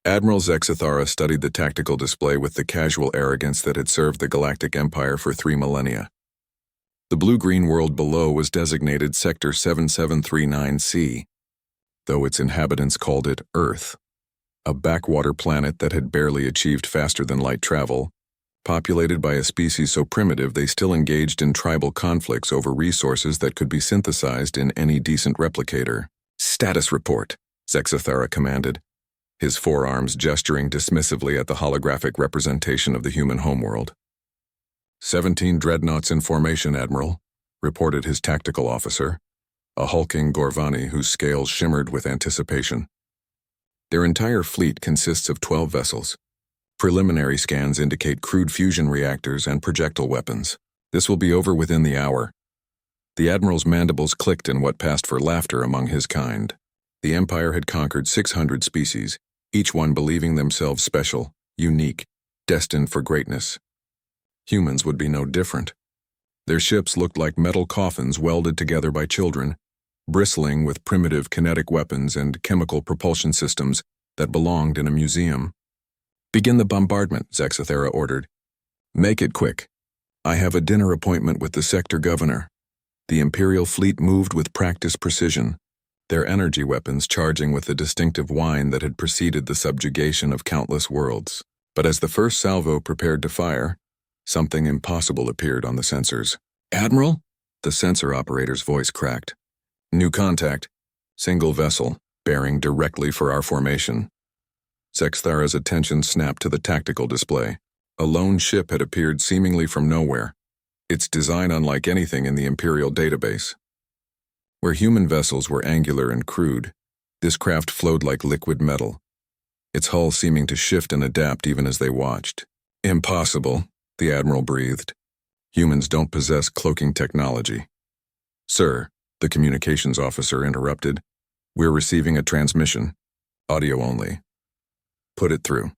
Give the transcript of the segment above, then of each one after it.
Admiral Zexathara studied the tactical display with the casual arrogance that had served the Galactic Empire for 3 millennia. The blue-green world below was designated Sector 7739C, though its inhabitants called it Earth, a backwater planet that had barely achieved faster-than-light travel, populated by a species so primitive they still engaged in tribal conflicts over resources that could be synthesized in any decent replicator. "Status report," Zexathara commanded, his forearms gesturing dismissively at the holographic representation of the human homeworld. 17 dreadnoughts in formation, Admiral," reported his tactical officer, a hulking Gorvani whose scales shimmered with anticipation. Their entire fleet consists of 12 vessels. Preliminary scans indicate crude fusion reactors and projectile weapons. This will be over within the hour. The Admiral's mandibles clicked in what passed for laughter among his kind. The Empire had conquered 600 species, each one believing themselves special, unique, destined for greatness. Humans would be no different. Their ships looked like metal coffins welded together by children, bristling with primitive kinetic weapons and chemical propulsion systems that belonged in a museum. "Begin the bombardment," Zexathara ordered. "Make it quick. I have a dinner appointment with the sector governor." The Imperial fleet moved with practiced precision, their energy weapons charging with the distinctive whine that had preceded the subjugation of countless worlds. But as the first salvo prepared to fire, something impossible appeared on the sensors. "Admiral?" The sensor operator's voice cracked. "New contact. Single vessel, bearing directly for our formation." Zexathara's attention snapped to the tactical display. A lone ship had appeared seemingly from nowhere, its design unlike anything in the Imperial database. Where human vessels were angular and crude, this craft flowed like liquid metal, its hull seeming to shift and adapt even as they watched. "Impossible," the Admiral breathed. "Humans don't possess cloaking technology." "Sir," the communications officer interrupted, "we're receiving a transmission. Audio only." "Put it through."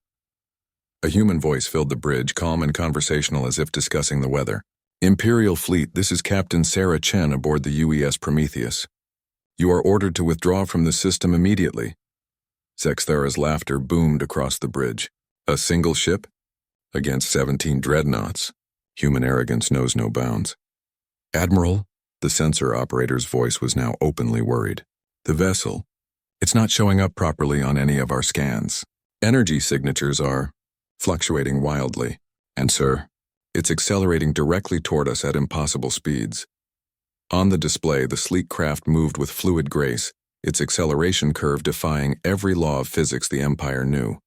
A human voice filled the bridge, calm and conversational as if discussing the weather. "Imperial Fleet, this is Captain Sarah Chen aboard the UES Prometheus. You are ordered to withdraw from the system immediately." Zexathara's laughter boomed across the bridge. "A single ship? Against 17 dreadnoughts. Human arrogance knows no bounds." "Admiral," the sensor operator's voice was now openly worried. "The vessel, it's not showing up properly on any of our scans. Energy signatures are fluctuating wildly. And sir, it's accelerating directly toward us at impossible speeds." On the display, the sleek craft moved with fluid grace, its acceleration curve defying every law of physics the Empire knew.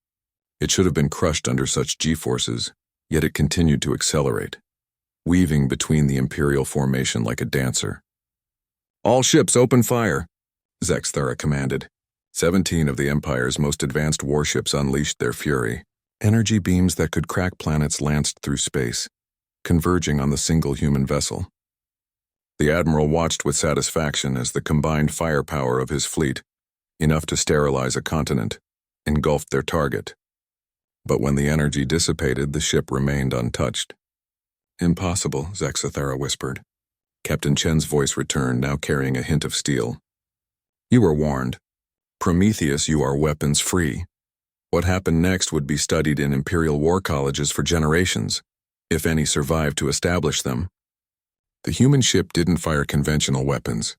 It should have been crushed under such G-forces, yet it continued to accelerate, weaving between the Imperial formation like a dancer. "All ships open fire," Zexathara commanded. 17 of the Empire's most advanced warships unleashed their fury. Energy beams that could crack planets lanced through space, converging on the single human vessel. The Admiral watched with satisfaction as the combined firepower of his fleet, enough to sterilize a continent, engulfed their target. But when the energy dissipated, the ship remained untouched. "Impossible," Zexathara whispered. Captain Chen's voice returned, now carrying a hint of steel. "You were warned. Prometheus, you are weapons-free. What happened next would be studied in Imperial war colleges for generations, if any survived to establish them." The human ship didn't fire conventional weapons.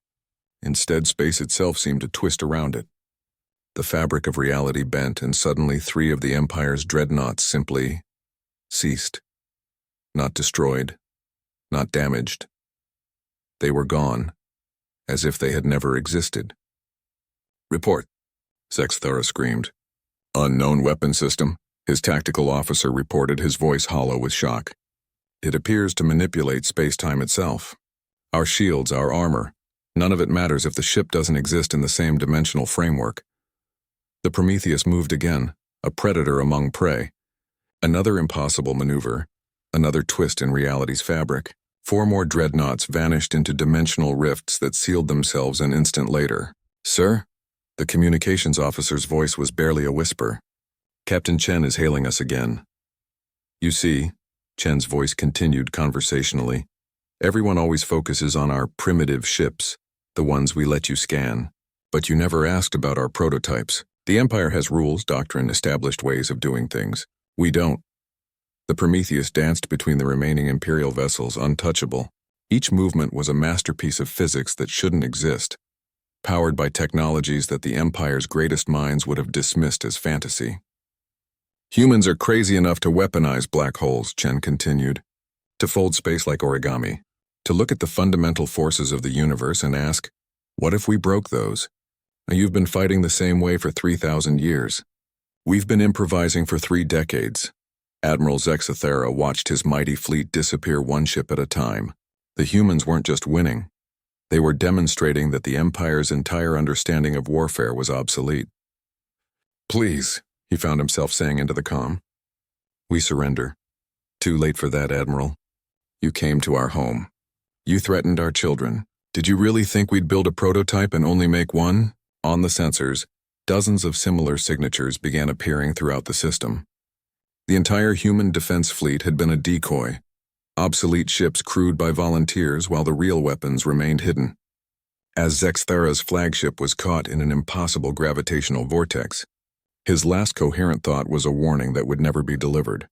Instead, space itself seemed to twist around it. The fabric of reality bent, and suddenly 3 of the Empire's dreadnoughts simply ceased. Not destroyed, not damaged. They were gone, as if they had never existed. "Report," Zexathara screamed. "Unknown weapon system," his tactical officer reported, his voice hollow with shock. "It appears to manipulate space-time itself. Our shields, our armor, none of it matters if the ship doesn't exist in the same dimensional framework." The Prometheus moved again, a predator among prey. Another impossible maneuver, another twist in reality's fabric. 4 more dreadnoughts vanished into dimensional rifts that sealed themselves an instant later. "Sir?" The communications officer's voice was barely a whisper. "Captain Chen is hailing us again." "You see," Chen's voice continued conversationally, "everyone always focuses on our primitive ships, the ones we let you scan. But you never asked about our prototypes, The Empire has rules, doctrine, established ways of doing things. We don't. The Prometheus danced between the remaining Imperial vessels, untouchable. Each movement was a masterpiece of physics that shouldn't exist, powered by technologies that the Empire's greatest minds would have dismissed as fantasy. Humans are crazy enough to weaponize black holes, Chen continued, to fold space like origami, to look at the fundamental forces of the universe and ask, what if we broke those? Now, you've been fighting the same way for 3,000 years. We've been improvising for 3 decades. Admiral Zexathera watched his mighty fleet disappear one ship at a time. The humans weren't just winning. They were demonstrating that the Empire's entire understanding of warfare was obsolete. Please, he found himself saying into the comm. We surrender. Too late for that, Admiral. You came to our home. You threatened our children. Did you really think we'd build a prototype and only make one? On the sensors, dozens of similar signatures began appearing throughout the system. The entire human defense fleet had been a decoy, obsolete ships crewed by volunteers while the real weapons remained hidden. As Zexthera's flagship was caught in an impossible gravitational vortex, his last coherent thought was a warning that would never be delivered.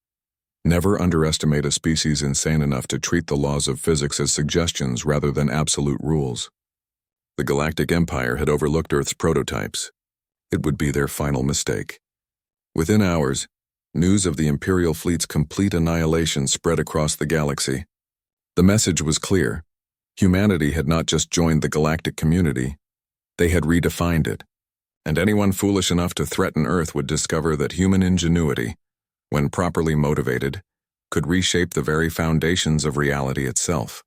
Never underestimate a species insane enough to treat the laws of physics as suggestions rather than absolute rules. The Galactic Empire had overlooked Earth's prototypes. It would be their final mistake. Within hours, news of the Imperial fleet's complete annihilation spread across the galaxy. The message was clear. Humanity had not just joined the galactic community, they had redefined it. And anyone foolish enough to threaten Earth would discover that human ingenuity, when properly motivated, could reshape the very foundations of reality itself.